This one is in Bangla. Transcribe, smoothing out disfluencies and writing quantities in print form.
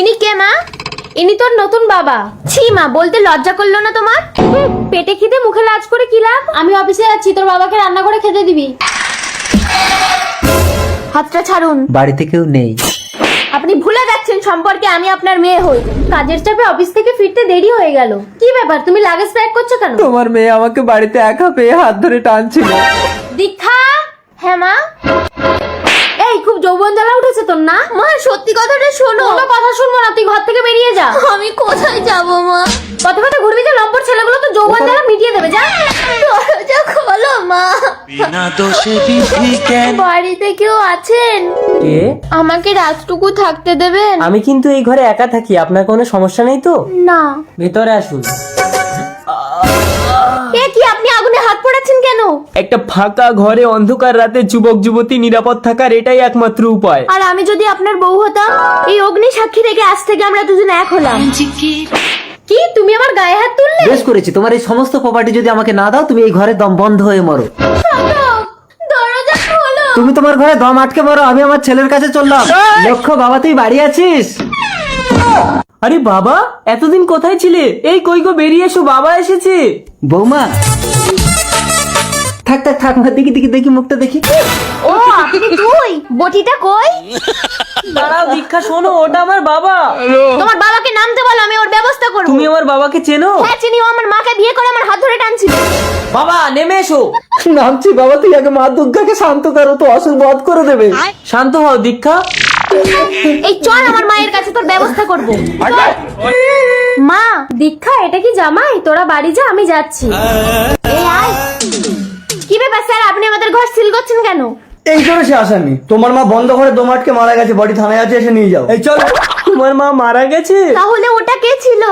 ইনি কে মা? ইনি তোর নতুন বাবা। ছি মা, বলতে লজ্জা করলো না তোমার? পেটে খিদে মুখে লাজ করে কি লাভ? আমি অফিসে যাচ্ছি, তোর বাবাকে রান্না করে খেতে দিবি। হাতটা ছাড়ুন। বাড়িতে কেউ নেই। আপনি ভুলে যাচ্ছেন সম্পর্কে আমি আপনার মেয়ে হই। কাজের চাপে অফিস থেকে ফিরতে দেরি হয়ে গেল। কি ব্যাপার, তুমি লাগেজ প্যাক করছো কেন? তোমার মেয়ে আমাকে বাড়িতে একা পেয়ে হাত ধরে টানছিল। দীক্ষা। হ্যাঁ মা। এই খুব যৌবন জ্বালা উঠেছে তোর না? মা সত্যি কথাটা শোনো। কোনো কথা শুনবো না, তুই ঘর থেকে বেরিয়ে যা। আমি কোথায় যাব মা? কথা কথা ঘুরবি যে লম্পট ছেলেগুলো তো যৌবন জ্বালা মিটিয়ে দেবে। যা দরজা খোলো মা। বিনা দোষে বিধি কেন? বাড়িতে কেউ আছেন? কে? আমাকে রাতটুকু থাকতে দেবেন? আমি কিন্তু এই ঘরে একা থাকি, আপনার কোনো সমস্যা নেই তো? না। ভেতরে আসুন। এ কি, আপনি আগুনে হাত পোড়াচ্ছেন কেন? একটা ফাঁকা ঘরে অন্ধকার রাতে যুবক যুবতী নিরাপদ থাকার এটাই একমাত্র উপায়। আর আমি যদি আপনার বউ হতাম? এই অগ্নি সাক্ষী রেখে আজ থেকে আমরা দুজন এক হলাম। কি, তুমি আমার গায়ে হাত তুললে? বেশ করেছি, তোমার এই সমস্ত প্রপার্টি যদি আমাকে না দাও, তুমি এই ঘরে দম বন্ধ হয়ে মরো। দরজা খোলো। তুমি তোমার ঘরে দম আটকে মরো, আমি আমার ছেলের কাছে চললাম। লক্ষ্য বাবা, তুই বাড়ি আছিস? আরে বাবা, এতদিন কোথায় ছিলে? এই কই গো, বেরিয়ে এসো, বাবা এসেছে। বৌমা, থাক থাক থাক, দেখি দেখি দেখি মুখটা দেখি। ও আপনি, তুই বটিটা কই? দাঁড়াও দীক্ষা, শোনো, ওটা আমার বাবা। তোমার বাবাকে নামতে বলো, আমি ওর ব্যবস্থা করব। তুমি আমার বাবাকে চেনো? হ্যাঁ চিনি, ও আমার মাকে বিয়ে করে আমার হাত ধরে টানছিল। বাবা নেমে এসো। নামছি বাবা, তুই আগে মা দুর্গাকে শান্ত করো, তো অসুর বধ করে দেবে। শান্ত হও দীক্ষা। এই চল আমার মায়ের কাছে, তোর ব্যবস্থা করব। মা, দীক্ষা এটা কি জামাই? তোরা বাড়ি যা, আমি যাচ্ছি। এই আয়। কি ব্যাপার স্যার, আপনি আমাদের ঘর সিল করছেন কেন? এই জন্য সে আসামি। তোমার মা বন্ধ করে দম আটকে মারা গেছে, বডি থানায় আছে, এসে নিয়ে যাও। এই চল। তোমার মা মারা গেছে? তাহলে ওটা কে ছিল?